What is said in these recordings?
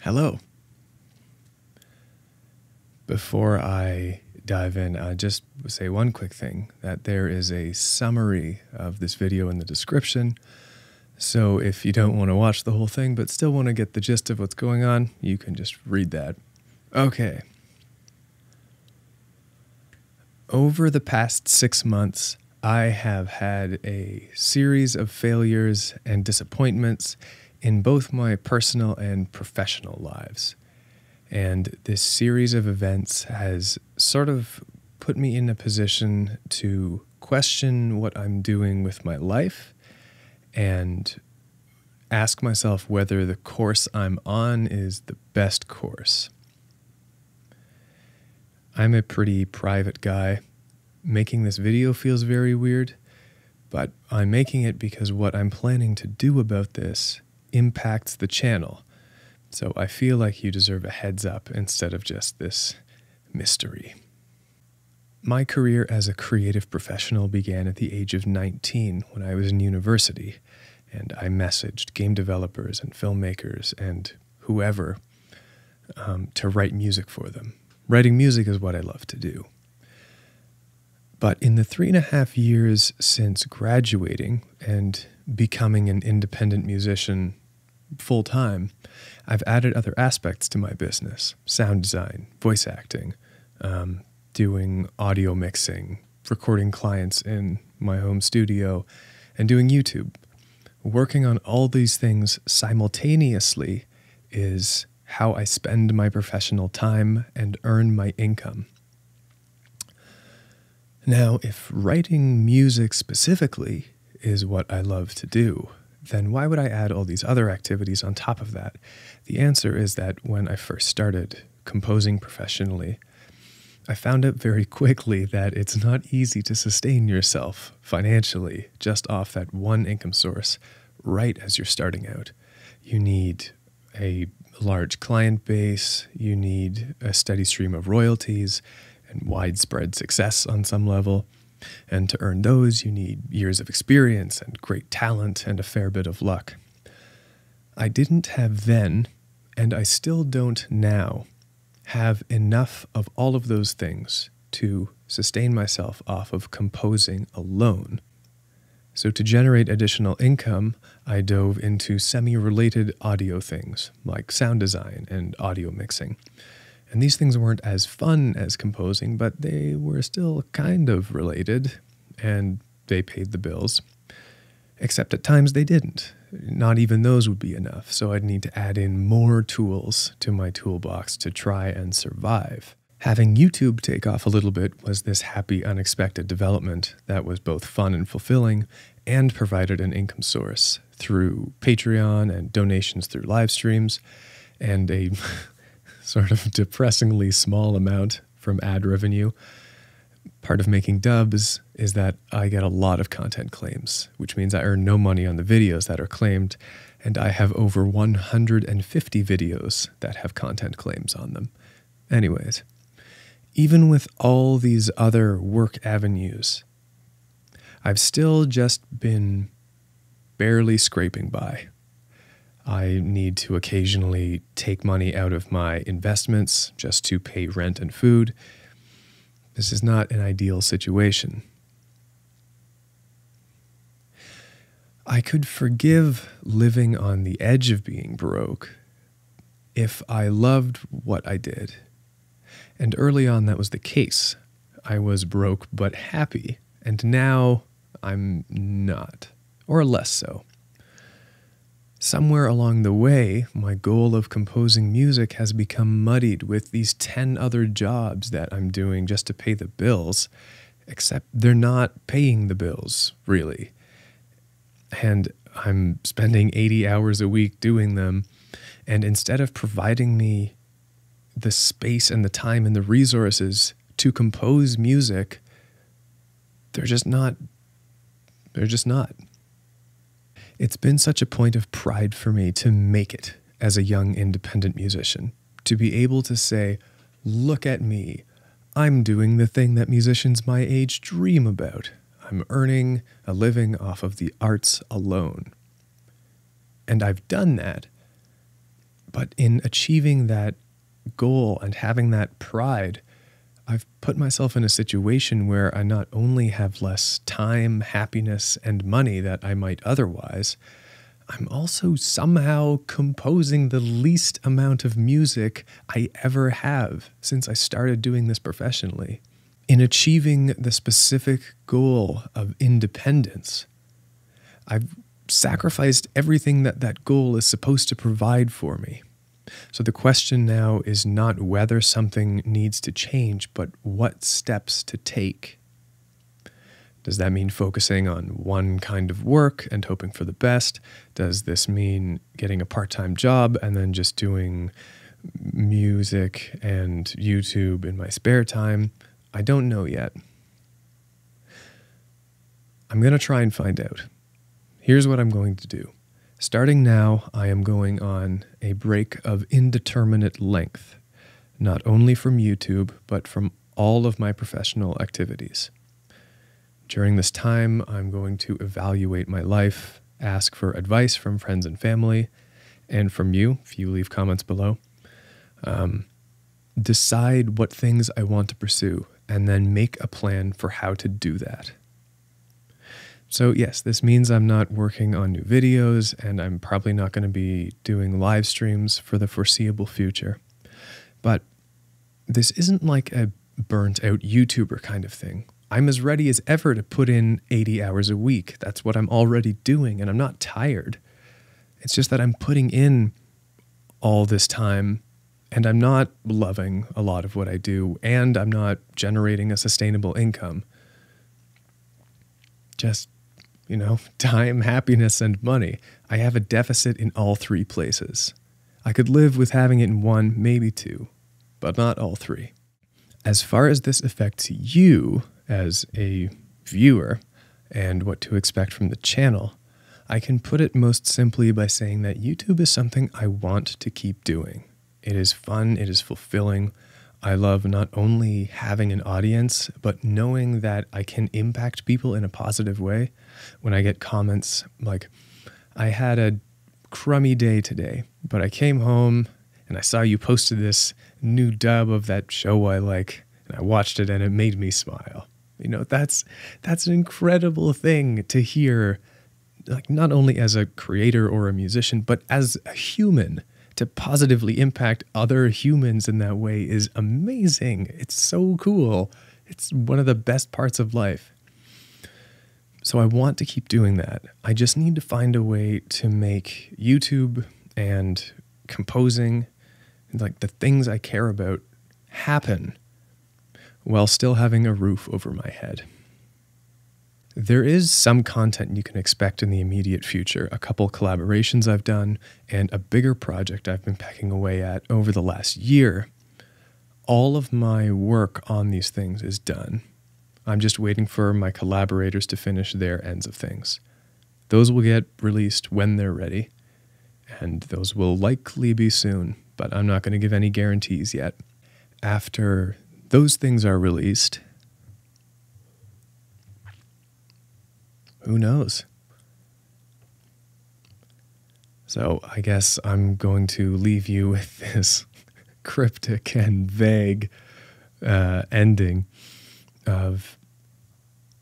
Hello. Before I dive in, I'll just say one quick thing, that there is a summary of this video in the description. So if you don't want to watch the whole thing, but still want to get the gist of what's going on, you can just read that. Okay. Over the past 6 months, I have had a series of failures and disappointments in both my personal and professional lives. And this series of events has sort of put me in a position to question what I'm doing with my life and ask myself whether the course I'm on is the best course. I'm a pretty private guy. Making this video feels very weird, but I'm making it because what I'm planning to do about this impacts the channel. So I feel like you deserve a heads up instead of just this mystery. My career as a creative professional began at the age of 19 when I was in university, and I messaged game developers and filmmakers and whoever to write music for them. Writing music is what I love to do. But in the 3.5 years since graduating and becoming an independent musician full-time, I've added other aspects to my business: sound design, voice acting, doing audio mixing, recording clients in my home studio, and doing YouTube. Working on all these things simultaneously is how I spend my professional time and earn my income. Now, if writing music specifically is what I love to do, then why would I add all these other activities on top of that? The answer is that when I first started composing professionally, I found out very quickly that it's not easy to sustain yourself financially just off that one income source right as you're starting out. You need a large client base, you need a steady stream of royalties, and widespread success on some level. And to earn those, you need years of experience and great talent and a fair bit of luck. I didn't have then, and I still don't now, have enough of all of those things to sustain myself off of composing alone. So to generate additional income, I dove into semi-related audio things like sound design and audio mixing. And these things weren't as fun as composing, but they were still kind of related, and they paid the bills. Except at times they didn't. Not even those would be enough, so I'd need to add in more tools to my toolbox to try and survive. Having YouTube take off a little bit was this happy, unexpected development that was both fun and fulfilling and provided an income source through Patreon and donations through live streams and a sort of depressingly small amount from ad revenue. Part of making dubs is that I get a lot of content claims, which means I earn no money on the videos that are claimed, and I have over 150 videos that have content claims on them. Anyways, even with all these other work avenues, I've still just been barely scraping by. I need to occasionally take money out of my investments just to pay rent and food. This is not an ideal situation. I could forgive living on the edge of being broke if I loved what I did. And early on that was the case. I was broke but happy, and now I'm not, or less so. Somewhere along the way, my goal of composing music has become muddied with these 10 other jobs that I'm doing just to pay the bills, except they're not paying the bills, really. And I'm spending 80 hours a week doing them, and instead of providing me the space and the time and the resources to compose music, they're just not. It's been such a point of pride for me to make it as a young independent musician, to be able to say, look at me, I'm doing the thing that musicians my age dream about. I'm earning a living off of the arts alone. And I've done that, But in achieving that goal and having that pride, I've put myself in a situation where I not only have less time, happiness, and money that I might otherwise, I'm also somehow composing the least amount of music I ever have since I started doing this professionally. In achieving the specific goal of independence, I've sacrificed everything that that goal is supposed to provide for me. So the question now is not whether something needs to change, but what steps to take. Does that mean focusing on one kind of work and hoping for the best? Does this mean getting a part-time job and then just doing music and YouTube in my spare time? I don't know yet. I'm going to try and find out. Here's what I'm going to do. Starting now, I am going on a break of indeterminate length, not only from YouTube, but from all of my professional activities. During this time, I'm going to evaluate my life, ask for advice from friends and family, and from you, if you leave comments below. Decide what things I want to pursue, and then make a plan for how to do that. So yes, this means I'm not working on new videos, and I'm probably not going to be doing live streams for the foreseeable future. But this isn't like a burnt out YouTuber kind of thing. I'm as ready as ever to put in 80 hours a week. That's what I'm already doing, and I'm not tired. It's just that I'm putting in all this time, and I'm not loving a lot of what I do, and I'm not generating a sustainable income. Just, time, happiness, and money. I have a deficit in all three places. I could live with having it in one, maybe two, but not all three. As far as this affects you as a viewer and what to expect from the channel, I can put it most simply by saying that YouTube is something I want to keep doing. It is fun, it is fulfilling. I love not only having an audience, but knowing that I can impact people in a positive way. When I get comments like, I had a crummy day today, but I came home and I saw you posted this new dub of that show I like, and I watched it and it made me smile. That's an incredible thing to hear, like not only as a creator or a musician, but as a human. To positively impact other humans in that way is amazing. It's so cool. It's one of the best parts of life. So I want to keep doing that. I just need to find a way to make YouTube and composing, like the things I care about, happen while still having a roof over my head. There is some content you can expect in the immediate future, a couple collaborations I've done, and a bigger project I've been pecking away at over the last year. All of my work on these things is done. I'm just waiting for my collaborators to finish their ends of things. Those will get released when they're ready, and those will likely be soon, but I'm not going to give any guarantees yet. After those things are released, who knows? So I guess I'm going to leave you with this cryptic and vague ending of,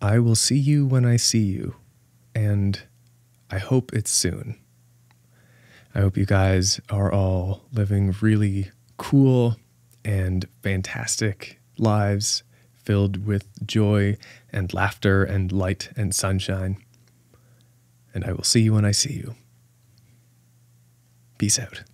I will see you when I see you, and I hope it's soon. I hope you guys are all living really cool and fantastic lives, filled with joy and laughter and light and sunshine. And I will see you when I see you. Peace out.